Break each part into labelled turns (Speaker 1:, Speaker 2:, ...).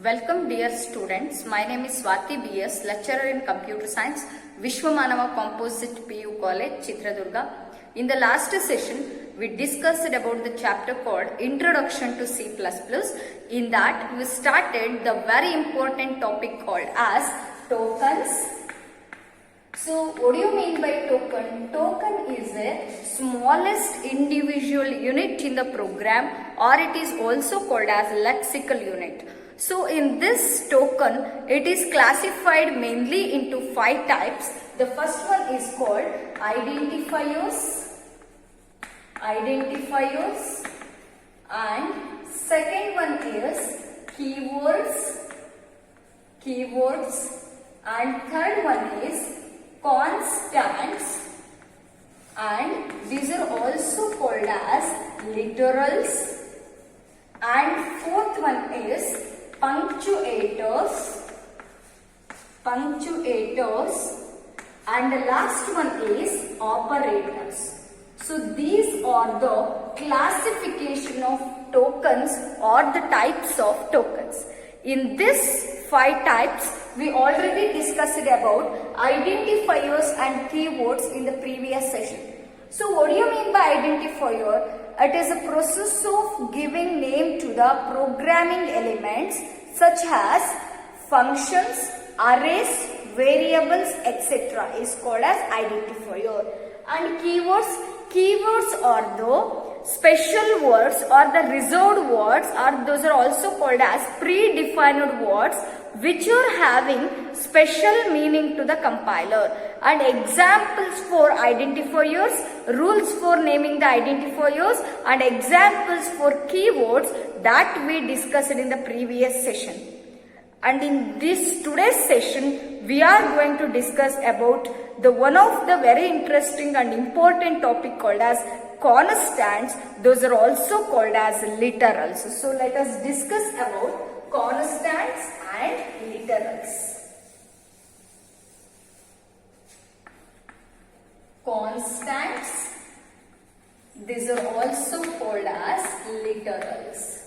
Speaker 1: Welcome dear students, my name is Swati BS, lecturer in computer science, Vishwamanava Composite PU College, Chitradurga. In the last session, we discussed about the chapter called Introduction to C++. In that, we started the very important topic called as tokens. So, what do you mean by token? Token is the smallest individual unit in the program, or it is also called as lexical unit. So, in this token, it is classified mainly into 5 types. The first one is called identifiers, and second one is keywords, and third one is constants, and these are also called as literals, and fourth one is punctuators, and the last one is operators. So these are the classification of tokens or the types of tokens. In this 5 types, we already discussed about identifiers and keywords in the previous session. So what do you mean by identifier? It is a process of giving name to the programming elements such as functions, arrays, variables, etc. is called as identifier. And keywords are the special words or the reserved words, or those are also called as predefined words which are having special meaning to the compiler. And examples for identifiers, rules for naming the identifiers, and examples for keywords that we discussed in the previous session. And in this today's session, we are going to discuss about the one of the very interesting and important topic called as constants. Those are also called as literals. So let us discuss about constants and literals. Constants, these are also called as literals.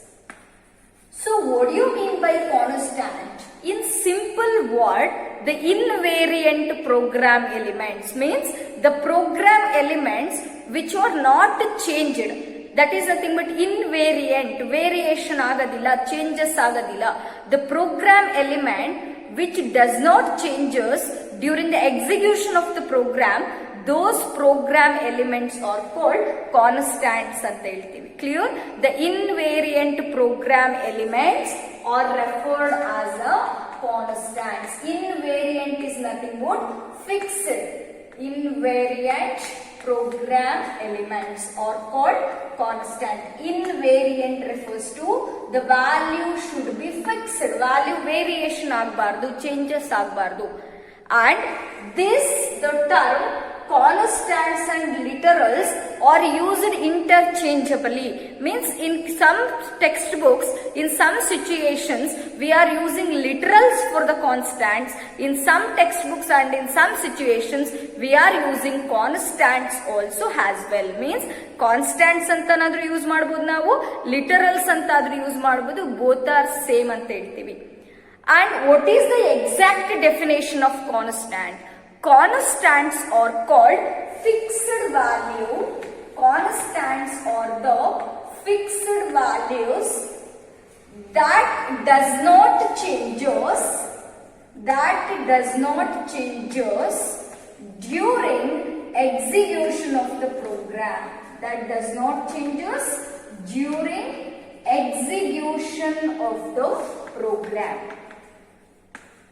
Speaker 1: So what do you mean by constant? In simple word, the invariant program elements means the program elements which are not changed. That is nothing but invariant, variation agadilla, changes agadilla. The program element which does not changes during the execution of the program, those program elements are called constants anta heltivi. Clear? The invariant program elements are referred as a constants. Invariant is nothing but fixed. Invariant program elements are called constant. Invariant refers to the value should be fixed. Value variation agbardu, changes agbardu. And this, the term constants and literals are used interchangeably. Means in some textbooks, in some situations, we are using literals for the constants. In some textbooks and in some situations, we are using constants also as well. Means constants antanaದ್ರು use ಮಾಡಬಹುದು ನಾವು, literals ಅಂತಾದ್ರೂ use ಮಾಡಬಹುದು. Both are same ಅಂತ ಹೇಳ್ತೀವಿ. And what is the exact definition of constant? Constants are called fixed value. Constants are the fixed values that does not changes during execution of the program. That does not changes during execution of the program.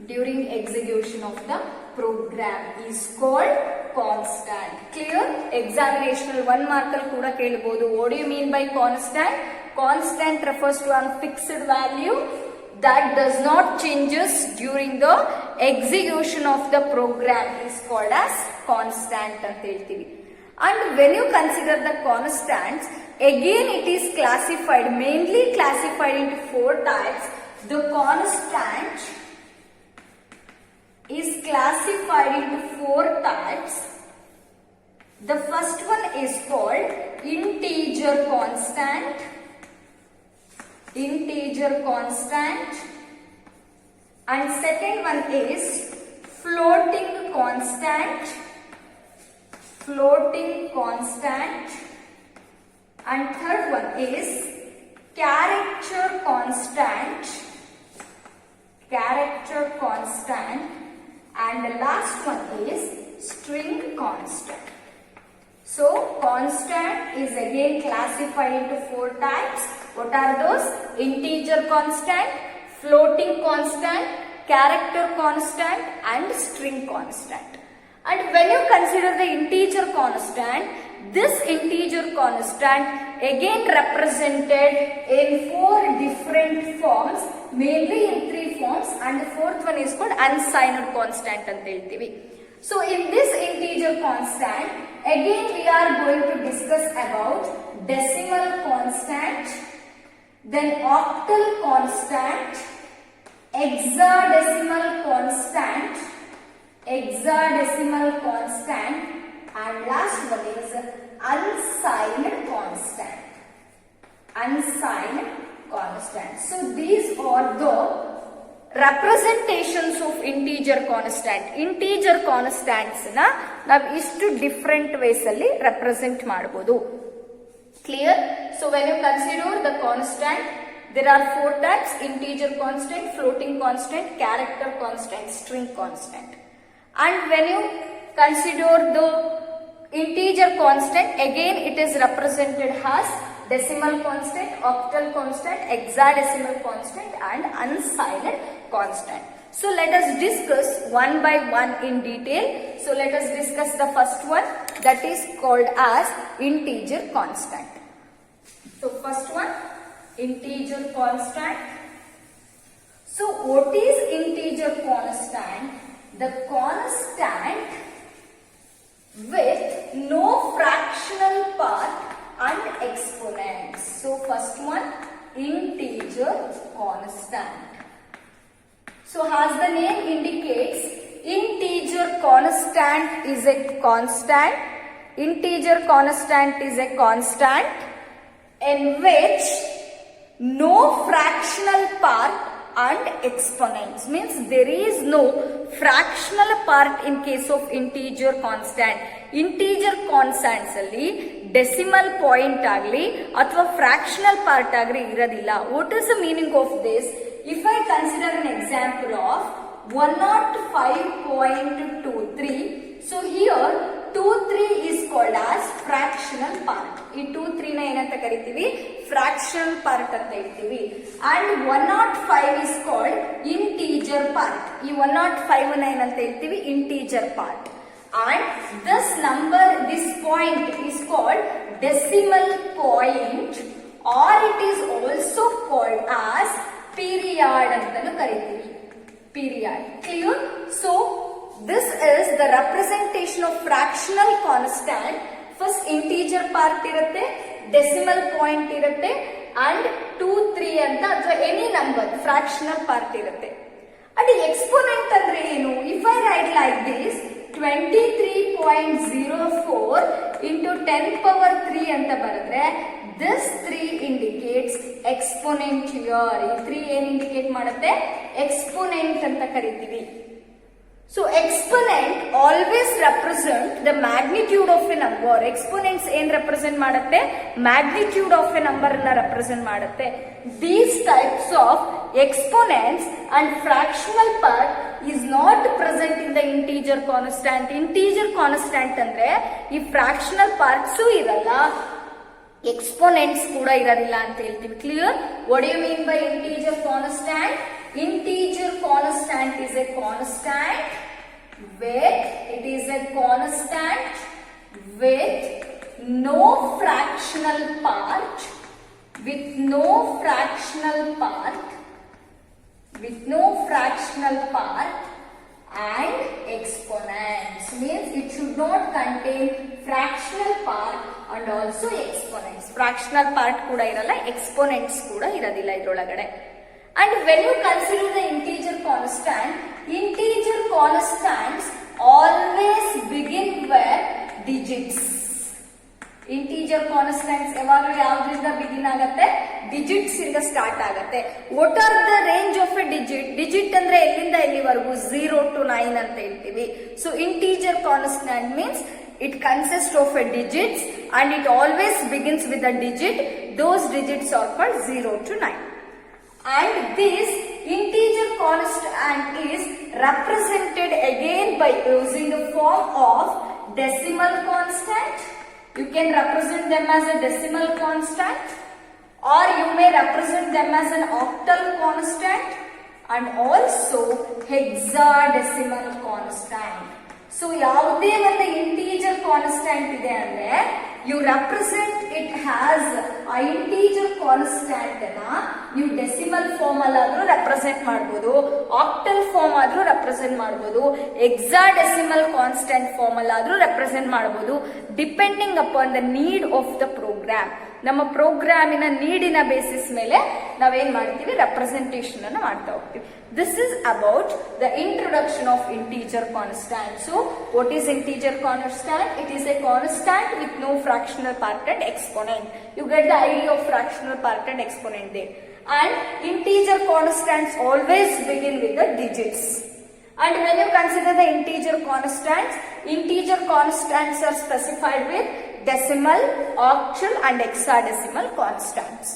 Speaker 1: During execution of the program is called constant. Clear? Examinational 1 mark kuda kelbodu. What do you mean by constant? Constant refers to a fixed value that does not changes during the execution of the program is called as constant anta heltivi. And when you consider the constants, again it is mainly classified into 4 types. The constant is classified into 4 types. The first one is called integer constant, and second one is floating constant, and third one is character constant, and the last one is string constant. So constant is again classified into 4 types. What are those? Integer constant, floating constant, character constant, and string constant. And when you consider the integer constant, this integer constant again represented in 4 different forms, mainly in 3 forms, and the fourth one is called unsigned constant anta heltivi. So in this integer constant, again we are going to discuss about decimal constant, then octal constant, hexadecimal constant, and last one is unsigned constant. So these are the representations of integer constant. Integer constants na ನಾವು ಇಷ್ಟು different ways ಅಲ್ಲಿ represent ಮಾಡಬಹುದು. Clear? So when you consider the constant, there are 4 types: integer constant, floating constant, character constant, string constant. And when you consider the integer constant, again it is represented as decimal constant, octal constant, hexadecimal constant, and unsigned constant. So let us discuss one by one in detail. So let us discuss the first one, that is called as integer constant. So first one, integer constant. So what is integer constant? The constant with no fractional part and exponents. So first one, integer constant. So as the name indicates, integer constant is a constant. Integer constant is a constant in which no fractional part and exponents, means there is no fractional part in case of integer constant. Integer constants alli decimal point agli athwa fractional part agli iradilla. What is the meaning of this? If I consider an example of 105.23, so here 23 is called as fractional part. ಈ 23 ನ ಏನಂತ ಕರಿತೀವಿ? Fractional part ಅಂತ ಹೇಳ್ತೀವಿ. And 105 is called integer part. ಈ 105 ನ ಏನಂತ ಹೇಳ್ತೀವಿ? Integer part. And this number, this point is called decimal point, or it is also called as period ಅಂತಾನು ಕರಿತೀವಿ. Period. Clear? So this is the representation of fractional constant. First integer part irutte, decimal point irutte, and 2, 3 anta ಅಥವಾ any number fractional part irutte. And exponent andre ಏನು? If I write like this, 23.04 into 10 power 3 ಅಂತ ಬರೆದ್ರೆ, this 3 indicates exponent here. ಈ 3 ಏನು indicate ಮಾಡುತ್ತೆ? exponent ಅಂತ ಕರಿತೀವಿ. So exponent always represent the magnitude of a number. Exponents ಏನ್ represent ಮಾಡುತ್ತೆ? magnitude of a number ನ represent ಮಾಡುತ್ತೆ. These types of exponents and fractional part is not present in the integer constant. Integer constant ಅಂದ್ರೆ ಈ fractional parts ಇರಲ್ಲ, exponents ಕೂಡ ಇರೋದಿಲ್ಲ ಅಂತ ಹೇಳ್ತೀವಿ. Clear? What do you mean by integer constant? Integer constant is a constant with, it is a constant with no fractional part, with no fractional part, with no fractional part and exponents, means it should not contain fractional part and also exponents. Fractional part kuda iralla, exponents kuda iradilla idrolagade. And when you consider the integer constants always begin with digits. Integer constants ಯಾವಾಗಲೂ ಯಾವ್ದ್ರಿಂದ begin ಆಗುತ್ತೆ? digits ಇಂದ start ಆಗುತ್ತೆ. What are the range of a digit? Digit ಅಂದ್ರೆ ಎಲ್ಲಿಂದ ಎಲ್ಲಿವರೆಗೂ 0 to 9 ಅಂತ ಹೇಳ್ತೀವಿ. So integer constant means it consists of a digits and it always begins with a digit. Those digits are called 0 to 9. And this integer constant is represented again by using the form of decimal constant. You can represent them as a decimal constant, or you may represent them as an octal constant and also hexadecimal constant. So ಯಾವುದೇ ಒಂದು integer constant ಇದೆ ಅಂದ್ರೆ you represent it has ಆ integer constant ನ ನೀವು decimal form ಅಲ್ಲಾದ್ರೂ represent ಮಾಡಬಹುದು, octal form ಆದ್ರೂ ರೆಪ್ರೆಸೆಂಟ್ ಮಾಡಬಹುದು, ಹೆಕ್ಸಾಡೆಸಿಮಲ್ ಕಾನ್ಸ್ಟೆಂಟ್ ಫಾರ್ಮ್ ಅಲ್ಲಾದ್ರೂ ರೆಪ್ರೆಸೆಂಟ್ ಮಾಡಬಹುದು, depending upon the need of the program. ನಮ್ಮ ಪ್ರೋಗ್ರಾಮಿನ ನೀಡಿನ ಬೇಸಿಸ್ ಮೇಲೆ ನಾವೇನ್ ಮಾಡ್ತೀವಿ, ರೆಪ್ರೆಸೆಂಟೇಷನ್ ಅನ್ನು ಮಾಡ್ತಾ ಹೋಗ್ತೀವಿ. This is about the introduction of integer constant. So, what is integer constant? It is a constant with no fractional part and exponent. You get the idea of fractional part and exponent there. And integer constants always begin with the digits. And when you consider the integer constants are specified with decimal, octal and hexadecimal constants.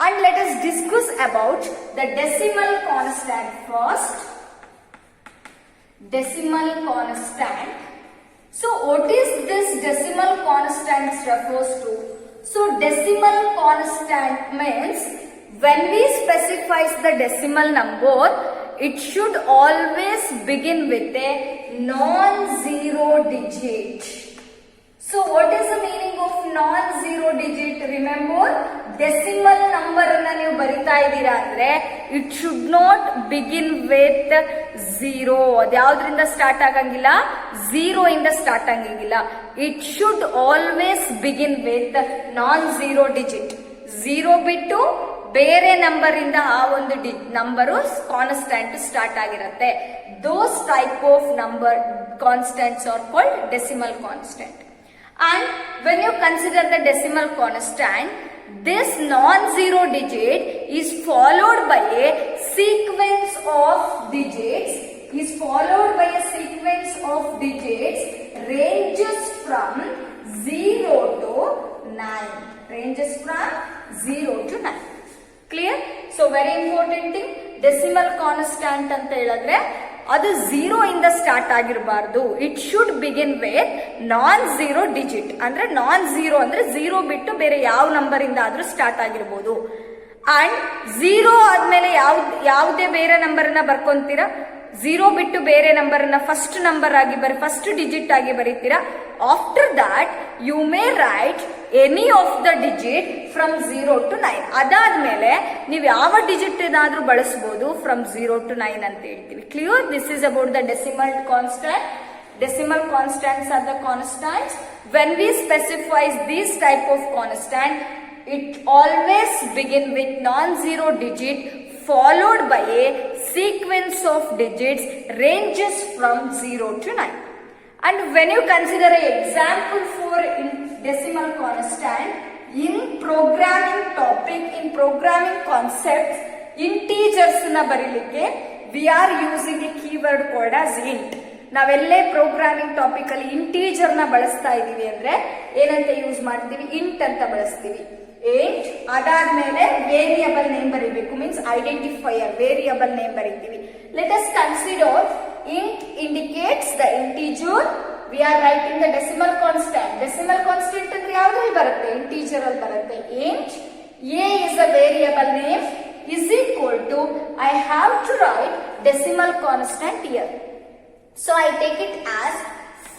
Speaker 1: And let us discuss about the decimal constant first. Decimal constant. So what is this decimal constant refers to? So decimal constant means when we specify the decimal number, it should always begin with a non-zero digit. So what is the meaning of non-zero digit? Remember, decimal number ಅನ್ನು ನೀವು ಬರಿತಾ ಇದ್ದೀರಾ ಅಂದ್ರೆ it should not begin with 0. ಅದು ಯಾವುದರಿಂದ start ಆಗಂಗಿಲ್ಲ, 0 ಇಂದ start ಆಗಂಗಿಲ್ಲ. It should always begin with non-zero digit. 0 ಬಿಟ್ಟು ಬೇರೆ ನಂಬರ್ ಇಂದ ಆ ಒಂದು ನಂಬರು ಕಾನ್ಸ್ಟೆಂಟ್ ಸ್ಟಾರ್ಟ್ ಆಗಿರುತ್ತೆ. Those type of number constants are called decimal constant. And when you consider the decimal constant, this non-zero digit is followed by a sequence of digits, ranges from 0 to 9. Clear? So very important thing, decimal constant ಅಂತ ಹೇಳಿದ್ರೆ ಅದು 0 ಇಂದ start ಆಗಿರಬಾರ್ದು. It should begin with non-zero digit. ಅಂದ್ರೆ non-zero ಅಂದ್ರೆ 0 ಬಿಟ್ಟು ಬೇರೆ ಯಾವ ನಂಬರ್ ಇಂದ ಆದ್ರೂ ಸ್ಟಾರ್ಟ್ ಆಗಿರ್ಬೋದು. ಅಂಡ್ 0 ಆದ್ಮೇಲೆ ಯಾವುದೇ ಬೇರೆ ನಂಬರ್ ಅನ್ನ ಬರ್ಕೊಂತೀರಾ, 0 ಬಿಟ್ಟು ಬೇರೆ ನಂಬರ್ ಅನ್ನ ಫಸ್ಟ್ ನಂಬರ್ ಆಗಿ ಫಸ್ಟ್ ಡಿಜಿಟ್ ಆಗಿ ಬರೀತೀರಾ. After that you may write any of the digit from 0 to 9. ಅದಾದ್ಮೇಲೆ ನೀವು ಯಾವ ಡಿಜಿಟ್ ಏನಾದ್ರೂ ಬಳಸಬಹುದು ಫ್ರಮ್ 0 to 9 ಅಂತ ಹೇಳ್ತೀವಿ. Clear? This is about the decimal constant. Decimal constants are the constants. When we specify this type of constant, it always begin with non-zero digit followed by a sequence of digits ranges from 0 to 9. And when you consider an example for decimal constant in programming topic, in programming concepts, integers na barilike we are using a keyword called as int. ನಾವೆಲ್ಲೇ programming topic ಅಲ್ಲಿ integer ನ ಬಳಸ್ತಾ ಇದೀವಿ ಅಂದ್ರೆ ಏನಂತ use ಮಾಡ್ತೀವಿ, int ಅಂತ ಬಳಸ್ತೀವಿ. ಇಂಟ್ ಅದಾದ್ಮೇಲೆ ವೇರಿಯಬಲ್ ನೇಮ್ ಬರೀಬೇಕು, ಮೀನ್ಸ್ ಐಡೆಂಟಿಫೈಯರ್ ವೇರಿಯಬಲ್ ನೇಮ್ ಬರೀತೀವಿ. Let us consider int indicates the integer. We are writing the decimal constant. Decimal constant ಅಂದ್ರೆ ಯಾವ್ದ್ರಲ್ಲಿ ಬರುತ್ತೆ, ಇಂಟೀಜರ್ ಅಲ್ಲಿ ಬರುತ್ತೆ. Int a is a variable name is equal to I have to write decimal constant here. So I take it as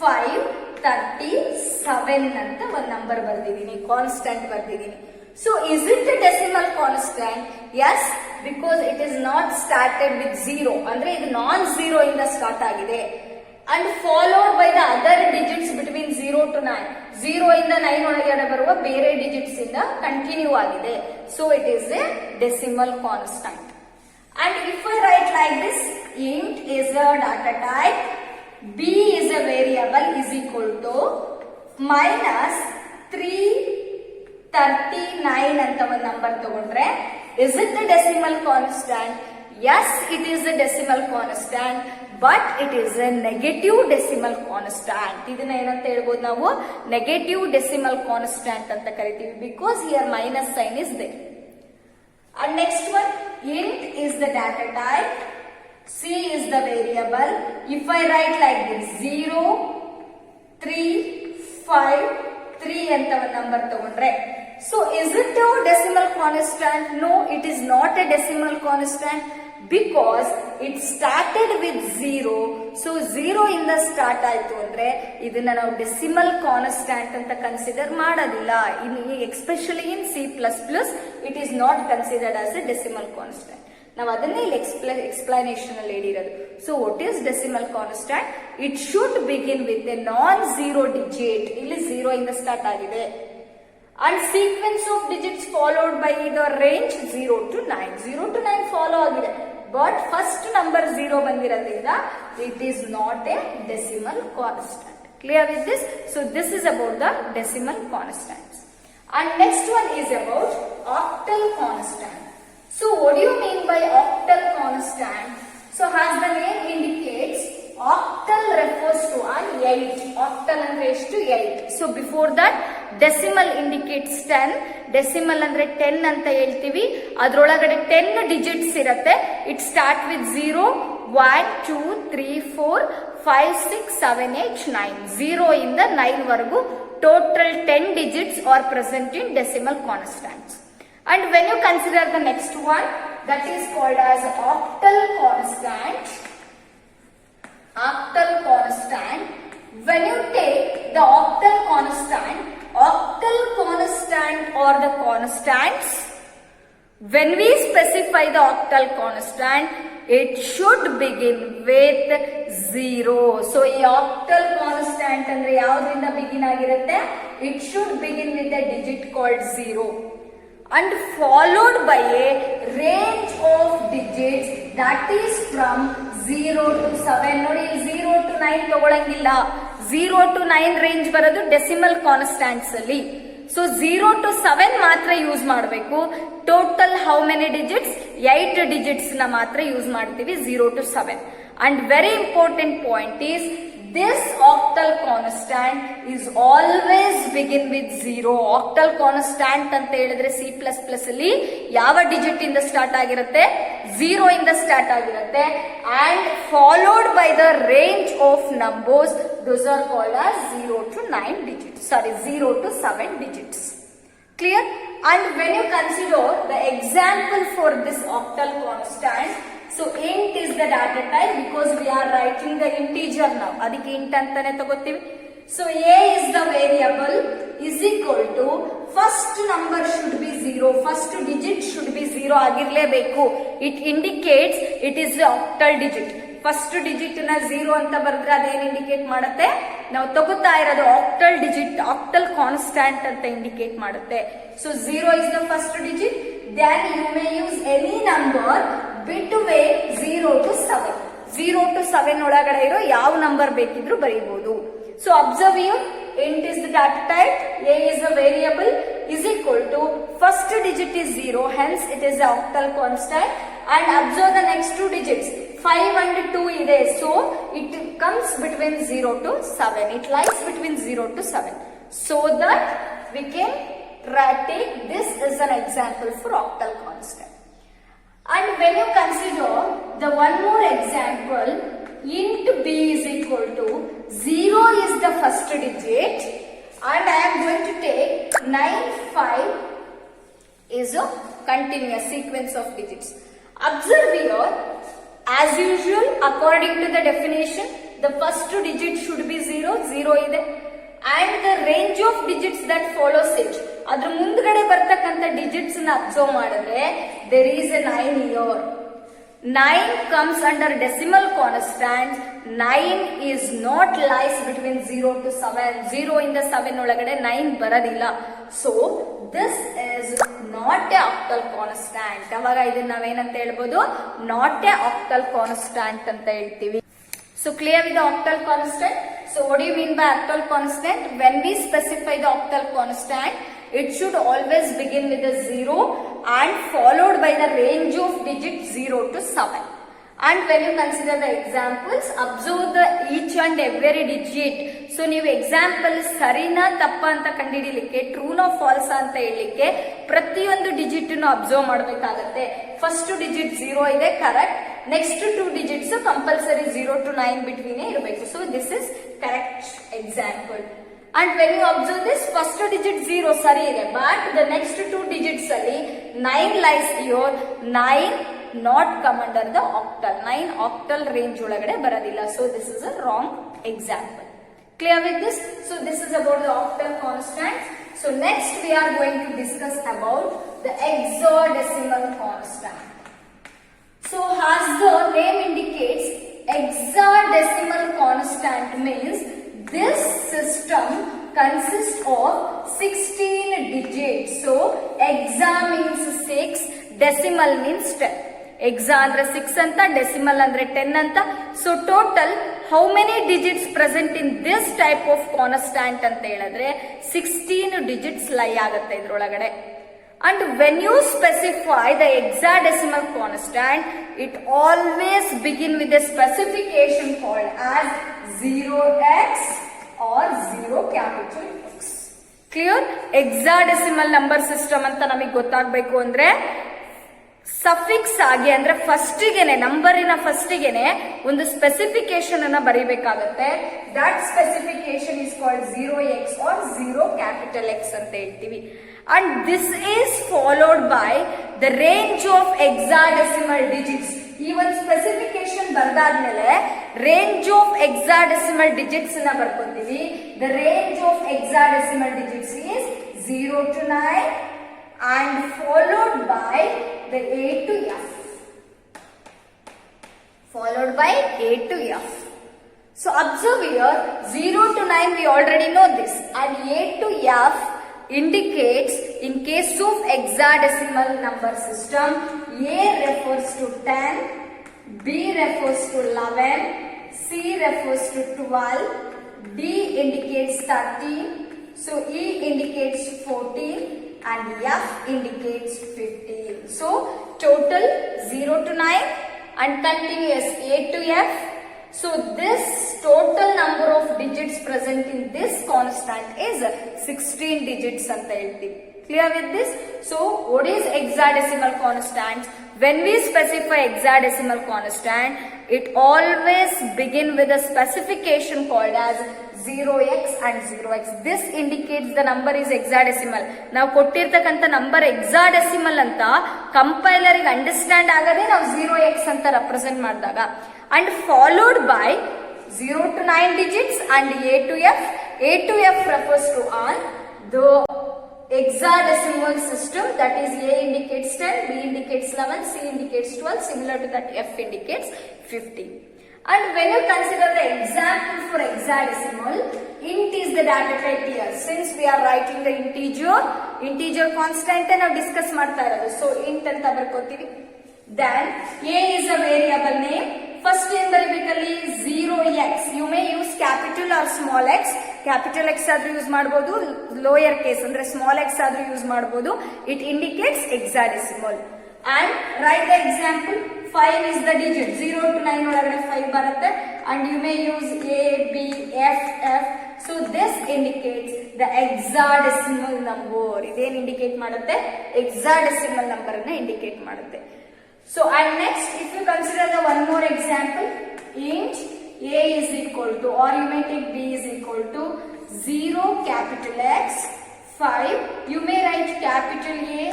Speaker 1: 537 ಅಂತ ಒಂದು number ಬರ್ದಿದ್ದೀನಿ, constant ಬರ್ದಿದ್ದೀನಿ. So is it a decimal constant? Yes, because it is not started with 0. ಅಂದ್ರೆ ಇದು non-zero ಇಂದ start ಆಗಿದೆ. And followed by the other digits between 0 to 9. 0 ಇಂದ 9 ಒಳಗಡೆ ಬರುವ ಬೇರೆ ಡಿಜಿಟ್ಸ್ ಇಂದ ಕಂಟಿನ್ಯೂ ಆಗಿದೆ. So it is a decimal constant. And if I write like this, int is a data type, b is a variable is equal to minus 339 ಅಂತ ಒಂದು number ತಗೊಂಡ್ರೆ, is it a decimal constant? Yes, it is a decimal constant, but it is a negative decimal constant. ಇದನ್ನ ಏನಂತ ಹೇಳ್ಬೋದು ನಾವು negative decimal constant ಅಂತ ಕರಿತೀವಿ because here minus sign is there. And next one, int is the data type, c is the variable. If I write like this 0 3 5 3 ಅಂತ ಒಂದು number ತಗೊಂಡ್ರೆ, so is it a decimal constant? No, it is not a decimal constant because it started with 0. So 0 ಇಂದ start ಆಯ್ತು ಅಂದ್ರೆ ಇದನ್ನ ನಾವು decimal constant ಅಂತ consider ಮಾಡೋದಿಲ್ಲ. Especially in C++, it is not considered as a decimal constant. ನಾವು ಅದನ್ನೇ ಇಲ್ಲಿ ಎಕ್ಸ್ಪ್ಲನೇಷನ್ ಅಲ್ಲಿ ಹೇಳಿರೋದು. So what is decimal constant? It should begin with A non zero digit. ಇಲ್ಲಿ 0 ಇಂದ ಸ್ಟಾರ್ಟ್ ಆಗಿದೆ. And sequence of digits followed by the range 0 to 9. 0 to 9 follow agide, but first number 0 bandiradinda it is not a decimal constant. Clear with this? So this is about the decimal constants. And next one is about octal constant. So what do you mean by octal constant? So as the name indicates, octal refers to an 8. Octal and raised to 8. So before that decimal indicates 10. Decimal andre 10 anta heltivi. Adrolagade 10 digits irutte. It start with 0 1 2 3 4 5 6 7 8 9. 0 ಇಂದ 9 ವರೆಗೂ total 10 digits are present in decimal constants. And when you consider the next one, that is called as octal constant. Octal constant. When you take the octal constant or the constants, when we specify the octal constant, it should begin with 0. So ಈ octal constant ಅಂದ್ರೆ ಯಾವ್ದ್ರಿಂದ begin ಆಗಿರುತ್ತೆ? It should begin with a digit called 0 and followed by a range of digits that is from 0 to 7. ನೋಡಿ 0 to 9 ತಗೊಳಂಗಿಲ್ಲ. 0 to 9 range ಬರೋದು decimal constants ಅಲ್ಲಿ. So 0 to 7 ಮಾತ್ರ use ಮಾಡಬೇಕು. Total how many digits? 8 digits ನ ಮಾತ್ರ use ಮಾಡ್ತೀವಿ 0 to 7. And very important point is this octal constant is always begin with 0. Octal constant ಅಂತ ಹೇಳಿದ್ರೆ C++ ಅಲ್ಲಿ ಯಾವ ಡಿಜಿಟ್ ಇಂದ ಸ್ಟಾರ್ಟ್ ಆಗಿರುತ್ತೆ? 0 ಇಂದ ಸ್ಟಾರ್ಟ್ ಆಗಿರುತ್ತೆ and followed by the range of numbers. Those are called as 0 to 9 digits. 0 to 7 digits. Clear? And when you consider the example for this octal constant, so int is the data type because we are writing the integer now. ಅದಕ್ಕೆ int ಅಂತಾನೆ ತಗೋತೀವಿ. So a is the variable is equal to first number should be 0. First digit should be 0 ಆಗಿರಲೇಬೇಕು. It indicates it is the octal digit. First digit ನ 0 ಅಂತ ಬರೆದ್ರೆ ಅದೇನು indicate ಮಾಡುತ್ತೆ? ನಾವು ತಗೋತಾ ಇರೋದು ಆಕ್ಟಲ್ ಡಿಜಿಟ್, ಆಕ್ಟಲ್ ಕಾನ್ಸ್ಟೆಂಟ್ ಅಂತ ಇಂಡಿಕೇಟ್ ಮಾಡುತ್ತೆ. So 0 is the first digit. Then you may use any number between 0 to 7. 0 to 7 ಒಳಗಡೆ ಇರೋ ಯಾವ ನಂಬರ್ ಬೇಕಿದ್ರು ಬರೀಬಹುದು. So observe here, int is the data type, a is a variable, is equal to first digit is 0, hence it is the octal constant. And observe the next two digits, 5 and 2 ide, so it comes between 0 to 7. It lies between 0 to 7. So that we can take this as an example for octal constant. And when you consider the one more example, int b is equal to 0 is the first digit and I am going to take 9 5 is a continuous sequence of digits. Observe here, as usual according to the definition, the first digit should be 0 ide and the range of digits that follows it. ಅದ್ರ ಮುಂದ್ಗಡೆ ಬರ್ತಕ್ಕಂಥ digits ನ observe ಮಾಡಿದ್ರೆ there is a 9 here. 9 comes under decimal constant. 9 is not lies between 0 to 7. 0 ಇಂದ 7 ಒಳಗಡೆ 9 ಬರೋದಿಲ್ಲ. So this is not a octal constant. ಅವಾಗ ಇದನ್ನ ನಾವೇನಂತ ಹೇಳ್ಬೋದು? Not a octal constant ಅಂತ ಹೇಳ್ತೀವಿ. So clear with the octal constant? So what do you mean by octal constant? When we specify the octal constant, it should always begin with a 0 and followed by the range of digits 0 to 7. And when you consider the examples, observe the each and every digit. So ನೀವು example ಸರಿನಾ ತಪ್ಪ ಅಂತ ಕಂಡುಹಿಡಿಯಲಿಕ್ಕೆ, ಟ್ರೂನೋ falls ಅಂತ ಹೇಳಲಿಕ್ಕೆ ಪ್ರತಿಯೊಂದು digit observe ಮಾಡಬೇಕಾಗತ್ತೆ. First digit 0 ಇದೆ, correct. Next 2 digits compulsory 0 to 9 ಬಿಟ್ವೀನೇ ಇರಬೇಕು. So this is correct example. And when you observe this, first digit 0 ಸರಿ ಇದೆ, but the next 2 digits ಅಲ್ಲಿ 9 lies here. 9 not come under the octal. 9 octal range ಒಳಗಡೆ ಬರೋದಿಲ್ಲ. So this is a wrong example. Clear with this? So this is about the octal constants. So next we are going to discuss about the hexadecimal constant. So as the name indicates, hexadecimal constant means this system consists of 16 digits. So hexa means 6, decimal means 10. Hexa andre 6 anta, decimal andre 10 anta. So total how many digits present in this type of constant anta heladre 16 digits lie agutte idrolagade. And when you specify the hexadecimal constant, it always begin with a specification called as 0x or 0 capital X. Clear? Hexadecimal number system anta namige gottagbeku andre suffix ಆಗಿ ಅಂದ್ರೆ ಫಸ್ಟಿಗೆನೆ, ನಂಬರಿನ ಫಸ್ಟಿಗೆನೆ ಒಂದು specification ಅನ್ನ ಬರೀಬೇಕಾಗತ್ತೆ. That specification is called 0x or 0 capital X ಅಂತ ಹೇಳ್ತೀವಿ. And this is followed by the range of hexadecimal digits. ಈ ಒಂದು ಸ್ಪೆಸಿಫಿಕೇಶನ್ ಬರ್ದಾದ್ಮೇಲೆ ರೇಂಜ್ ಆಫ್ hexadecimal digits ನ ಬರ್ಕೊಂತೀವಿ. The range of hexadecimal digits is 0 to 9 and followed by the A to F. Followed by A to F. So observe here, 0 to 9 we already know this, and A to F indicates in case of hexadecimal number system, A refers to 10, B refers to 11, C refers to 12, D indicates 13, so E indicates 14, and F indicates 15. So total 0 to 9 and continuous A to F. So this total number of digits present in this constant is 16 digits anta heltivi. Clear with this? So what is hexadecimal constant? When we specify hexadecimal constant, it always begin with a specification called as 0x and 0x. This indicates the number is hexadecimal. ನಾವು ಕೊಟ್ಟಿರ್ತಕ್ಕಂಥ number hexadecimal ಅಂತ compiler ಗೆ understand ಆಗದೆ ನಾವು 0x ಅಂತ represent ಮಾಡಿದಾಗ, and followed by 0 to 9 digits and A to F. A to F refers to all the hexadecimal system, that is A indicates 10, B indicates 11, C indicates 12, similar to that F indicates 15. And when you consider the example for hexadecimal, int is the data type here. Since we are writing the integer constant ನಾವು discuss ಮಾಡ್ತಾ ಇರೋದು, so int ಅಂತ ಬರ್ಕೋತೀವಿ. Then A is a variable name. First ಏನ್ ಬರೀಬೇಕಲ್ಲಿ 0x. You may use capital or small x. Capital X ಆದ್ರೂ use ಮಾಡಬಹುದು, lower case ಅಂದ್ರೆ small x ಆದ್ರೂ use ಮಾಡಬಹುದು. It indicates hexadecimal. And write the example. 5 is the digit. 0 to 9 ಒಳಗಡೆ 5 ಬರುತ್ತೆ. And you may use A, B, F, F. So this indicates the hexadecimal number. ಇದೇನ್ indicate ಮಾಡುತ್ತೆ? hexadecimal number ಅನ್ನ indicate ಮಾಡುತ್ತೆ. So and next, if you consider the one more example, int A is equal to, or you may take B is equal to 0 capital X 5. You may write capital A,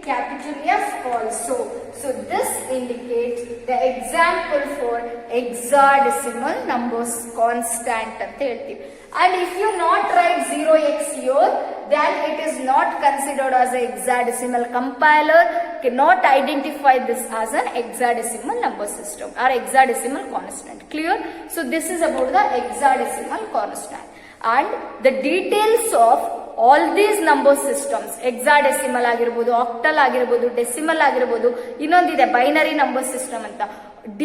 Speaker 1: capital F also. So this indicates the example for hexadecimal numbers constant ಅಂತ ಹೇಳ್ತೀವಿ. And if you not write 0x here, then it is not considered as a hexadecimal. Compiler cannot identify this as an hexadecimal number system or hexadecimal constant. Clear? So this is about the hexadecimal constant. And the details of all these number systems, hexadecimal ಆಗಿರಬಹುದು, octal ಆಗಿರಬಹುದು, decimal ಆಗಿರಬಹುದು, ಇನ್ನೊಂದಿದೆ binary number system ಅಂತ.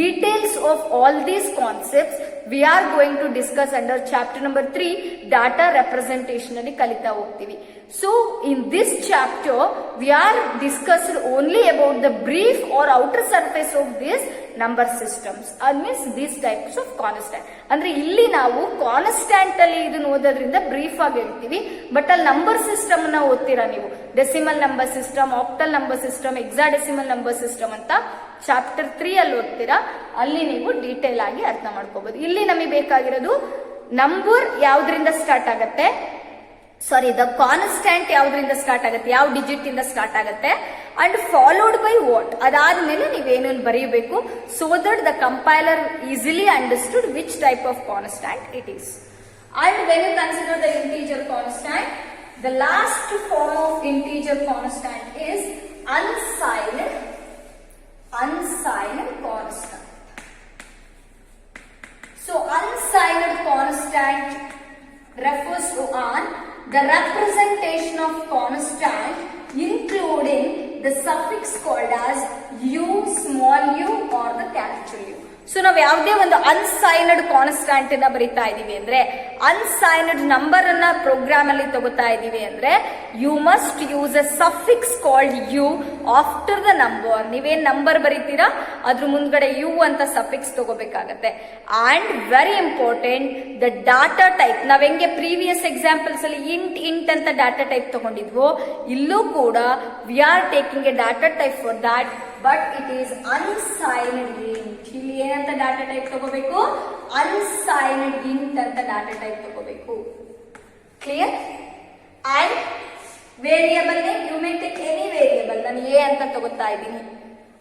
Speaker 1: Details of all these concepts we are going to discuss under chapter number 3 data representation ಅಲ್ಲಿ ಕಲಿತಾ ಹೋಗ್ತೀವಿ. So in this chapter we are discussed only about the brief or outer surface of this number systems. That means these types of constant. ಅಂದ್ರೆ ಇಲ್ಲಿ ನಾವು constant ಅಲ್ಲಿ ಇದನ್ನ ಓದೋದ್ರಿಂದ brief ಆಗಿ ಹೇಳ್ತೀವಿ, ಬಟ್ ಅಲ್ಲಿ ನಂಬರ್ ಸಿಸ್ಟಮ್ ನ ಓದ್ತೀರಾ ನೀವು. Decimal number system, octal number system, hexadecimal number system ಅಂತ ಚಾಪ್ಟರ್ 3 ಅಲ್ಲಿ ಓದ್ತೀರಾ. ಅಲ್ಲಿ ನೀವು ಡೀಟೇಲ್ ಆಗಿ ಅರ್ಥ ಮಾಡ್ಕೋಬಹುದು. ಇಲ್ಲಿ ನಮಗೆ ಬೇಕಾಗಿರೋದು ನಂಬರ್ ಯಾವ್ದ್ರಿಂದ ಸ್ಟಾರ್ಟ್ ಆಗತ್ತೆ, ಸಾರಿ ದ ಕಾನ್ಸ್ಟ್ಯಾಂಟ್ ಯಾವ್ದ್ರಿಂದ ಸ್ಟಾರ್ಟ್ ಆಗುತ್ತೆ, ಯಾವ ಡಿಜಿಟ್ ಇಂದ ಸ್ಟಾರ್ಟ್ ಆಗುತ್ತೆ, ಅಂಡ್ ಫಾಲೋಡ್ ಬೈ ವಾಟ್. ಅದಾದ್ಮೇಲೆ ನೀವೇನೇನು ಬರೀಬೇಕು, so that the compiler easily understood which type of constant it is. And when you consider the integer constant, the last form of integer constant is unsigned constant. So unsigned constant refers to the representation of constant including the suffix called as u, small u or the capital U. So ನಾವು ಯಾವುದೇ ಒಂದು unsigned constant ಅನ್ನ ಬರೀತಾ ಇದೀವಿ ಅಂದ್ರೆ, unsigned number ಅನ್ನ program ಅಲ್ಲಿ ತಗೋತಾ ಇದೀವಿ ಅಂದ್ರೆ, you must use a suffix called U after the number. ನೀವೇನ್ ನಂಬರ್ ಬರೀತೀರಾ ಅದ್ರ ಮುಂದ್ಗಡೆ ಯು ಅಂತ ಸಫಿಕ್ಸ್ ತಗೋಬೇಕಾಗತ್ತೆ. And very important, the data type. ನಾವ್ ಹೆಂಗೆ ಪ್ರೀವಿಯಸ್ ಎಕ್ಸಾಂಪಲ್ಸ್ ಅಲ್ಲಿ ಇಂಟ್ ಅಂತ ಡಾಟಾ ಟೈಪ್ ತಗೊಂಡಿದ್ವೋ, ಇಲ್ಲೂ ಕೂಡ we are taking a data type for that, but it is unsigned int. ಇಲ್ಲಿ ಏನಂತ ಡಾಟಾ ಟೈಪ್ ತಗೋಬೇಕು, ಅನ್ಸೈನ್ಡ್ ಇಂಟ್ ಅಂತ ಡಾಟಾ ಟೈಪ್ ತಗೋಬೇಕು. Clear? And variable name, you may take any variable. ನಾನು ಎ ಅಂತ ತಗೋತಾ ಇದ್ದೀನಿ.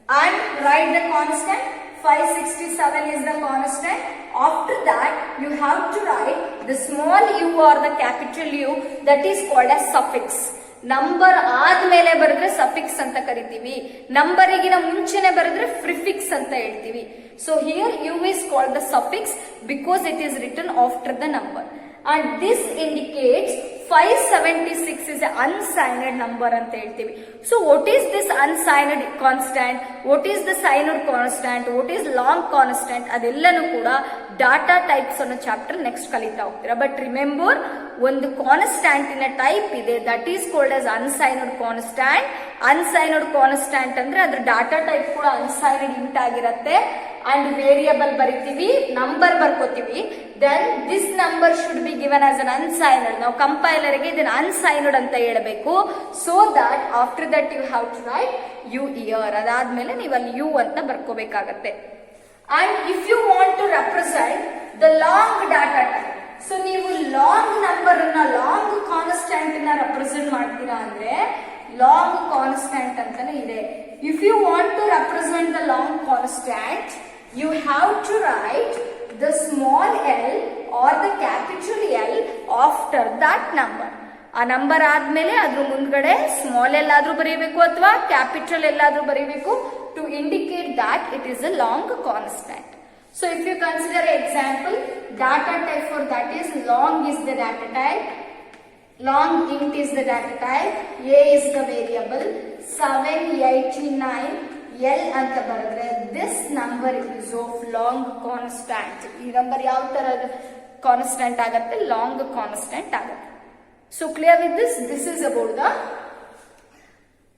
Speaker 1: And write the constant. 567 is the constant. After that you have to write the small u or the capital U, that is called as suffix. Number ಆದ್ಮೇಲೆ ಬರೆದ್ರೆ suffix ಅಂತ ಕರಿತೀವಿ, ನಂಬರಿಗಿನ ಮುಂಚೆನೆ ಬರೆದ್ರೆ ಪ್ರಿಫಿಕ್ಸ್ ಅಂತ ಹೇಳ್ತೀವಿ. So here U is called the suffix because it is written after the number. And this indicates 576 is an unsigned number ಅಂತ ಹೇಳ್ತೀವಿ. So what is this unsigned constant, what is the signed constant, what is long constant, ಅದೆಲ್ಲನೂ ಕೂಡ data types ಅನ್ನೋ chapter next ಕಲಿತಾ ಹೋಗ್ತೀರಾ. But remember, ಒಂದು ಕಾನ್ಸ್ಟೆಂಟಿನ type ಇದೆ, that is called as unsigned constant. Unsigned constant ಅಂದ್ರೆ ಅದ್ರ ಡಾಟಾ ಟೈಪ್ ಕೂಡ ಅನ್ಸೈನ್ಡ್ ಇಂಟ್ ಆಗಿರತ್ತೆ. ಅಂಡ್ ವೇರಿಯಬಲ್ ಬರಿತೀವಿ, ನಂಬರ್ ಬರ್ಕೋತೀವಿ, then this number should be given as an unsigned. ನಾವು ಕಂಪೈಲರ್ಗೆ ಇದನ್ನ ಅನ್ಸೈನ್ಡ್ ಅಂತ ಹೇಳಬೇಕು. So that after that you have to write U here. ಅದಾದ್ಮೇಲೆ ನೀವು ಅಲ್ಲಿ ಯು ಅಂತ ಬರ್ಕೋಬೇಕಾಗತ್ತೆ. And if you want to represent the long data type, so ನೀವು ಲಾಂಗ್ ನಂಬರ್ ಅನ್ನ, ಲಾಂಗ್ ಕಾನ್ಸ್ಟೆಂಟ್ ನ ರೆಪ್ರೆಸೆಂಟ್ ಮಾಡ್ತೀರಾ ಅಂದ್ರೆ ಲಾಂಗ್ ಕಾನ್ಸ್ಟೆಂಟ್ ಅಂತಾನೆ ಇದೆ. If you want to represent the long constant, you have to write the small l or the capital L after that number. ಆ number ಆದ್ಮೇಲೆ ಅದ್ರ ಮುಂದ್ಗಡೆ ಸ್ಮಾಲ್ ಎಲ್ ಆದ್ರೂ ಬರೀಬೇಕು ಅಥವಾ ಕ್ಯಾಪಿಟಲ್ ಎಲ್ಲಾದ್ರೂ ಬರೀಬೇಕು to indicate that it is a long constant. So if you consider example, data type for that is long is the data type, long int is the data type, a is the variable, 789 L ಅಂತ ಬರೆದ್ರೆ this number is of long constant. ಈ number ಯಾವ ತರ constant ಆಗತ್ತೆ, long constant ಆಗತ್ತೆ. So clear with this, this is about the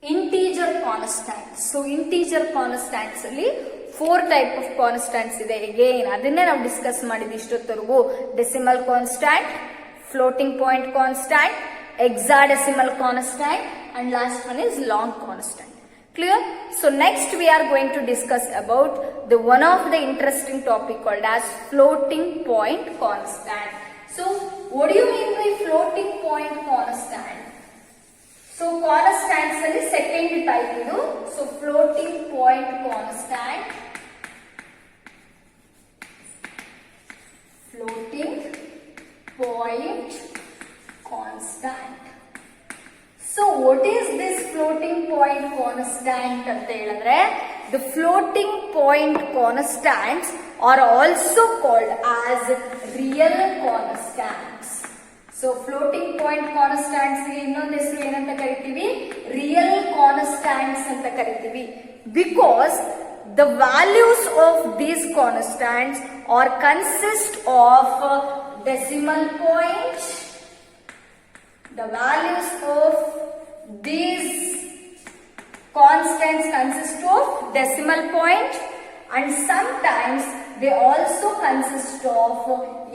Speaker 1: integer constant. So integer constants ಅಲ್ಲಿ 4 type of constants ಇದೆ. Again ಅದನ್ನೇ ನಾವು ಡಿಸ್ಕಸ್ ಮಾಡಿದ್ವಿ ಇಷ್ಟೊತ್ತವರೆಗೂ. Decimal constant, floating point constant, hexadecimal constant, and last one is long constant. Clear? So next we are going to discuss about the one of the interesting topic called as floating point constant. So what do you mean by floating point constant? So constants alli second type idu. So floating point constant, floating point constant. So what is this floating point constant anta heladre, the floating point constants are also called as real constants. So floating point constants ಗೆ ಇನ್ನೊಂದು ಹೆಸರು ಏನಂತ ಕರಿತೀವಿ, real constants ಅಂತ ಕರಿತೀವಿ. Because the values of these constants or consist of decimal point. The values of these constants consist of decimal point, and sometimes they also consist of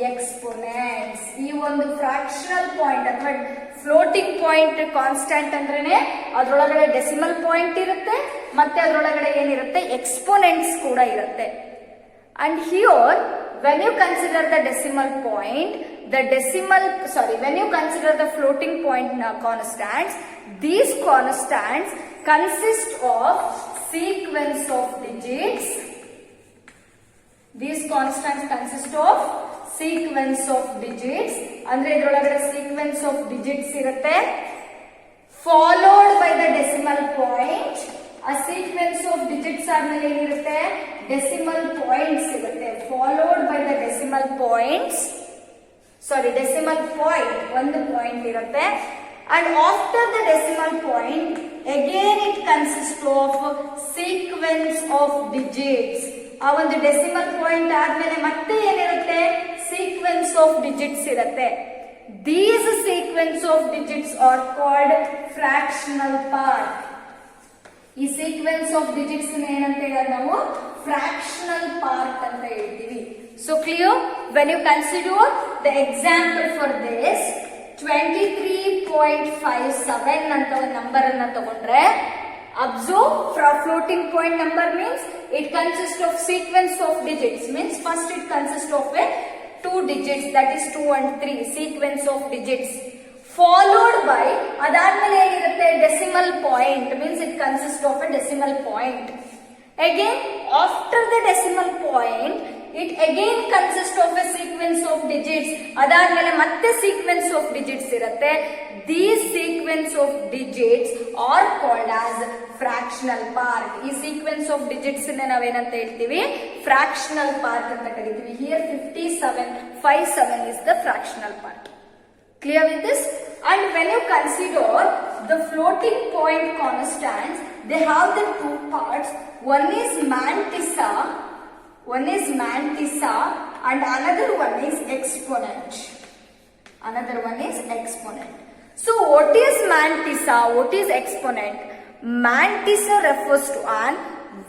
Speaker 1: exponents. ಈ ಒಂದು fractional point ಅಥವಾ floating point constant ಅಂದ್ರೇನೆ ಅದರೊಳಗಡೆ decimal point ಇರುತ್ತೆ ಮತ್ತೆ ಅದರೊಳಗಡೆ ಏನಿರುತ್ತೆ exponents ಕೂಡ ಇರುತ್ತೆ. And here when you consider the decimal point, when you consider the floating point constants, these constants consist of sequence of digits. These constants consist of sequence of digits. ಅಂದ್ರೆ ಇದರೊಳಗಡೆ sequence of digits ಇರುತ್ತೆ followed by the decimal point. A sequence of digits ಆದ್ಮೇಲೆ ಏನಿರುತ್ತೆ decimal points ಇರುತ್ತೆ followed by the decimal point ಒಂದು point ಇರುತ್ತೆ. And after the decimal point again it consists of sequence of digits. ಆ ಒಂದು decimal point ಆದ್ಮೇಲೆ ಮತ್ತೆ ಏನಿರುತ್ತೆ ಸೀಕ್ವೆನ್ಸ್ ಆಫ್ ಡಿಜಿಟ್ಸ್ ಇರುತ್ತೆ. These sequence of digits are called fractional part. ಈ sequence of digits ಏನಂತ ಹೇಳೋದು ನಾವು ಫ್ರಾಕ್ಷನಲ್ ಪಾರ್ಟ್ ಅಂತ ಹೇಳ್ತೀವಿ. So clear? When you consider the example for this 23.57 ಅಂತ ಒಂದು ನಂಬರ್ ಅನ್ನ ತಗೊಂಡ್ರೆ observe from floating point number means it consists of sequence of digits, means first it consists of a 2 digits, that is 2 and 3 sequence of digits followed by adadmele enirutte decimal point, means it consists of a decimal point. Again after the decimal point it again consists of a sequence of digits, adadmele matte sequence of digits irutte. These sequence of digits are called as fractional part. ಈ sequence of digits ನ ನಾವೇನಂತ ಹೇಳ್ತೀವಿ fractional part ಅಂತ ಕರೀತೀವಿ. Here 57 is the fractional part. Clear with this? And when you consider the floating point constants, they have the two parts. One is mantissa and another one is exponent. So what is mantissa? What is exponent? Mantissa refers to an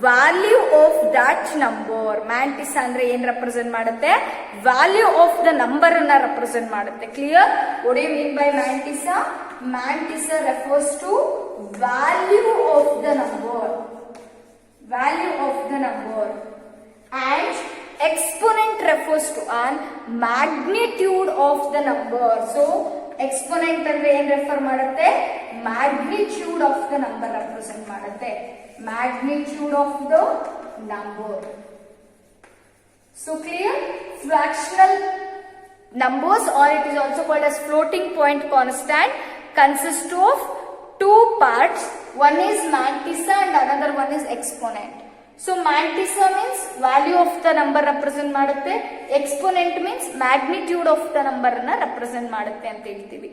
Speaker 1: value of that number. Mantissa andre ಏನು represent ಮಾಡುತ್ತೆ value of the number ಅನ್ನ represent ಮಾಡುತ್ತೆ. Clear? What do you mean by mantissa? Mantissa refers to value of the number. And exponent refers to an magnitude of the number. So exponent ಅಂದ್ರೆ ಏನು refer ಮಾಡುತ್ತೆ magnitude of the number represent ಮಾಡುತ್ತೆ. Magnitude of the number. So clear? Fractional numbers, or it is also called as floating point constant, consist of two parts. One is mantissa and another one is exponent. So mantissa means value of the number represent ಮಾಡುತ್ತೆ, exponent means magnitude of the number ಅನ್ನ represent ಮಾಡುತ್ತೆ ಅಂತ ಹೇಳ್ತೀವಿ.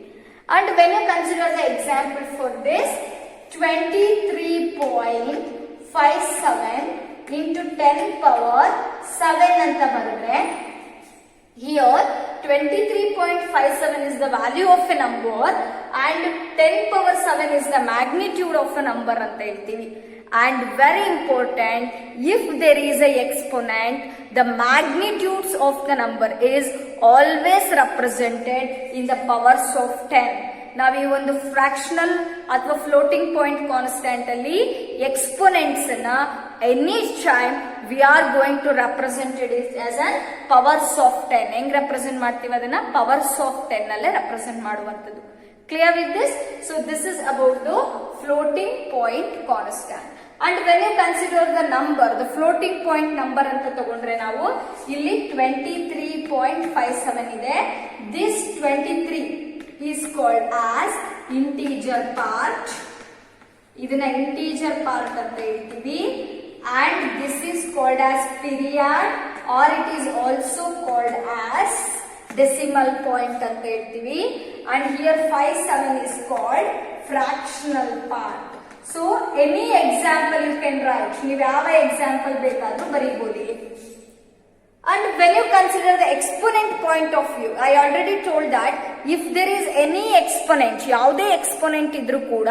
Speaker 1: And when you consider the example for this 23.57 into 10 power 7 ಅಂತ ಬರೆದ್ರೆ here 23.57 is the value of a number and 10 power 7 is the magnitude of a number ಅಂತ ಹೇಳ್ತೀವಿ. And very important, if there is a exponent, the magnitudes of the number is always represented in the powers of 10. ನಾವು ಈ ಒಂದು fractional ಅಥವಾ floating point constant ಅಲ್ಲಿ exponents ಅನ್ನ any time we are going to represent it as an powers of 10. ಹೆಂಗ್ represent ಮಾಡ್ತೀವಿ ಅದನ್ನ powers of 10 ಅಲ್ಲೇ ರೆಪ್ರೆಸೆಂಟ್ ಮಾಡುವಂತದ್ದು. Clear with this? So this is about the floating point constant. And when you consider the number, the floating point number anta tagondre ನಾವು ಇಲ್ಲಿ 23.57 ಇದೆ. This 23 is called as integer part. ಇದನ್ನ integer part ಅಂತ ಹೇಳ್ತೀವಿ. And this is called as period, or it is also called as decimal point ಅಂತ ಹೇಳ್ತೀವಿ. And here 57 is called fractional part. So any example you can write, ನೀವು ಯಾವ example ಬೇಕಾದ್ರೂ ಬರೀಬಹುದು. And when you consider the exponent point of view, I already told that if there is any exponent, ಯಾವುದೇ exponent ಇದ್ರೂ ಕೂಡ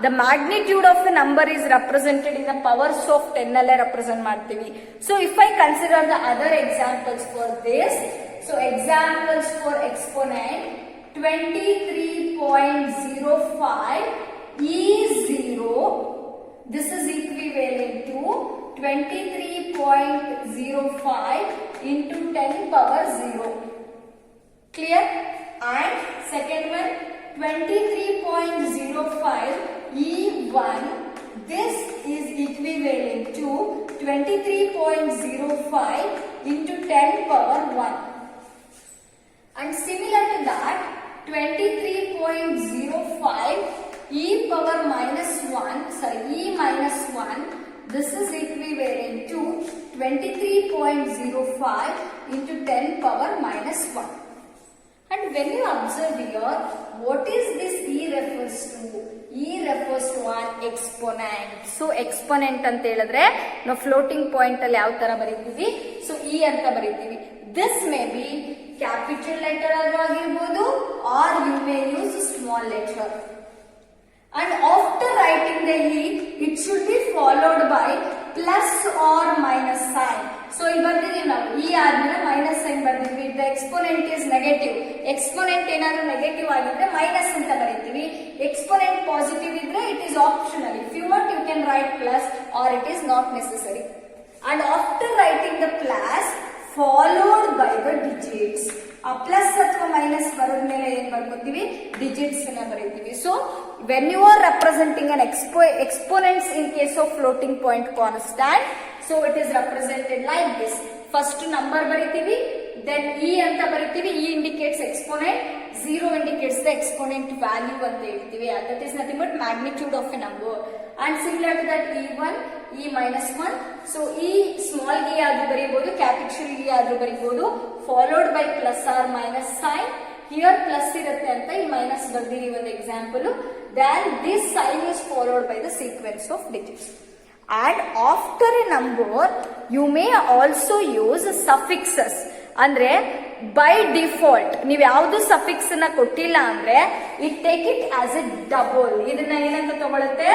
Speaker 1: the magnitude of the number is represented in the powers of 10 ಅಲ್ಲೇ represent ಮಾಡ್ತೀವಿ. So if I consider the other examples for this, so examples for exponent 23.05 E0, this is equivalent to 23.05 into 10 power 0. Clear? And second one 23.05 E1, this is equivalent to 23.05 into 10 power 1. And similar to that 23.05 e power minus 1, sorry, e minus 1, this is equivalent to 23.05 into 10 power minus 1. And when you observe here, what is this e refers to? E refers to an exponent. So exponent ಅಂತ ಹೇಳಿದ್ರೆ ನಾವು floating point ಅಲ್ಲಿ ಯಾವ ತರ ಬರೀತೀವಿ, so e ಅಂತ ಬರೀತೀವಿ. This may be capital letter ಆಗಿರಬಹುದು or you may use small letter. And after writing the e, it should be followed by plus or minus sign. So ಇಲ್ಲಿ ಬರ್ತೀವಿ ನಾವು e ಆದ್ಮೇಲೆ minus sine ಬರ್ತೀವಿ. The exponent is negative. Exponent ಏನಾದ್ರೂ negative ಆಗಿದ್ರೆ minus ಅಂತ ಬರೀತೀವಿ. Exponent positive ಇದ್ರೆ it is optional. If you want you can write plus or it is not necessary. And after writing the plus followed by the digits, ಆ plus ಅಥವಾ minus ಬರೋದ ಮೇಲೆ ಏನ್ ಬರ್ಕೋತೀವಿ, ಡಿಜಿಟ್ಸ್ ಅನ್ನ ಬರೀತೀವಿ. So when you are representing an exponents in case of floating point constant, so it is represented like this. First number ಬರೀತೀವಿ, then e ಅಂತ ಬರೀತೀವಿ. e indicates exponent, 0 indicates the exponent value ಅಂತ ಹೇಳ್ತೀವಿ. That is nothing but magnitude of a number. And similar to that e1, e minus 1, so e small e ಆದ್ರೂ ಬರೀಬಹುದು, capital e ಆದ್ರೂ ಬರೀಬಹುದು, followed by plus or minus sign. Here plus ಇರುತ್ತೆ ಅಂತ ಈ minus ಬರ್ದಿರಿ ಒಂದು example. Then this sign is followed by the sequence of digits. And after a number you may also use suffixes. ಅಂದ್ರೆ by default ನೀವು ಯಾವ್ದು suffix ನ ಕೊಟ್ಟಿಲ್ಲ ಅಂದ್ರೆ it take it as a double. ಇದನ್ನ ಏನಂತ ತಗೊಳುತ್ತೆ,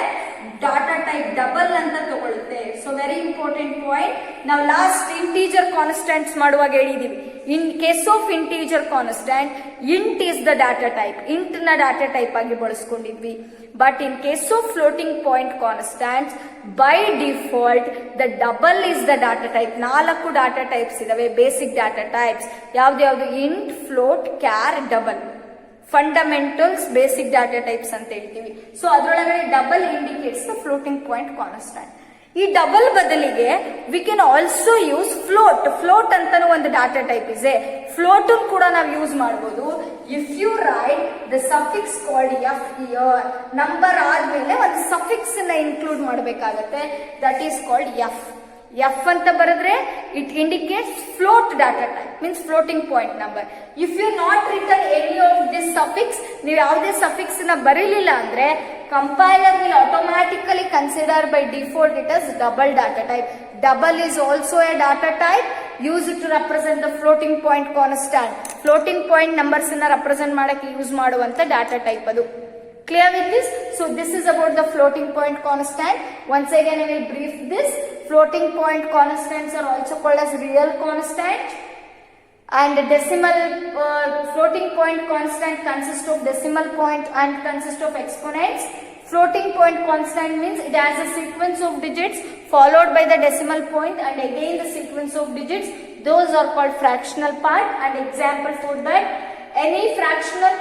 Speaker 1: ಡಾಟಾ ಟೈಪ್ ಡಬಲ್ ಅಂತ ತಗೊಳುತ್ತೆ. So very important point. ನಾವು ಲಾಸ್ಟ್ ಇಂಟೀಜರ್ ಕಾನ್ಸ್ಟೆಂಟ್ಸ್ ಮಾಡುವಾಗ ಹೇಳಿದೀವಿ, in case of integer constant int is the data type, int ನ ಡಾಟಾ ಟೈಪ್ ಆಗಿ ಬಳಸ್ಕೊಂಡಿದ್ವಿ. But in case of floating point constants by default the double is the data type. 4 data types ಇದಾವೆ, basic data types. ಯಾವ್ದು int, float, char, double. Fundamentals basic data types ಅಂತ ಹೇಳ್ತೀವಿ. So ಅದರೊಳಗಡೆ double indicates the floating point constant. ಈ double ಬದಲಿಗೆ we can also use float. Float ಅಂತಾನು ಒಂದು data type ಇದೆ. ಫ್ಲೋಟ್ ಕೂಡ ನಾವು ಯೂಸ್ ಮಾಡಬಹುದು. If you write the suffix called F here, number ಆದ್ಮೇಲೆ ಒಂದು ಸಫಿಕ್ಸ್ ನ ಇನ್ಕ್ಲೂಡ್ ಮಾಡಬೇಕಾಗತ್ತೆ, that is called F. F ಅಂತ ಬರೆದ್ರೆ it indicates float data type, means floating point number. If you not return any of this suffix, ನೀವು ಯಾವುದೇ suffix ನ ಬರೀಲಿಲ್ಲ ಅಂದ್ರೆ compiler will automatically consider by default it as double data type. Double is also a data type used to represent the floating point constant. Floating point numbers ನ represent ಮಾಡಕ್ಕೆ use ಮಾಡುವಂತ data type ಅದು. Clear with this? So this is about the floating point constant. Once again I will brief this. Floating point constants are also called as real constant. And decimal floating point constant consists of decimal point and consists of exponents. Floating point constant means it has a sequence of digits followed by the decimal point and again the sequence of digits. Those are called fractional part. And example for that, any fractional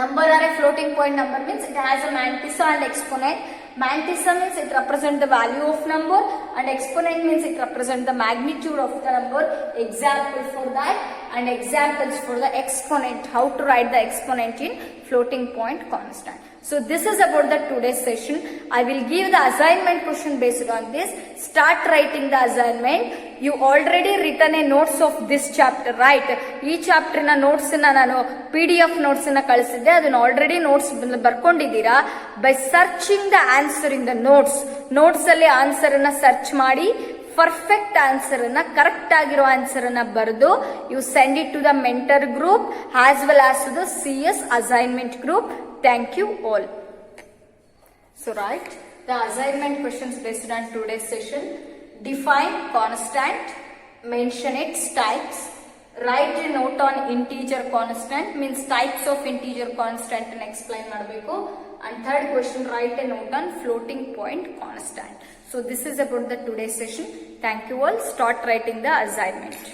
Speaker 1: number or a floating point number means it has a mantissa and exponent. Mantissa means it represents the value of number and exponent means it represents the magnitude of the number. Example for that and examples for the exponent, how to write the exponent in floating point constant. So this is about the today's session. I will give the assignment question based on this. Start writing the assignment. You already written a notes of this chapter, right? ಈ chapter ನ notes ನಾನು PDF notes ಕಳಿಸಿದ್ದೆ, ಅದನ್ನ already notes ಬರ್ಕೊಂಡಿದ್ದೀರಾ. By searching the answer in the notes ಅಲ್ಲಿ answer ಅನ್ನ search ಮಾಡಿ perfect answer ಅನ್ನ, ಕರೆಕ್ಟ್ ಆಗಿರೋ ಆನ್ಸರ್ ಅನ್ನ ಬರೆದು you send it to the mentor group as well as to the CS assignment group. Thank you all. So write the assignment questions based on today's session. Define constant, mention its types. Write a note on integer constant, means types of integer constant and explain ಮಾಡಬೇಕು. And third question, write a note on floating point constant. So this is about the today's session. Thank you all. Start writing the assignment.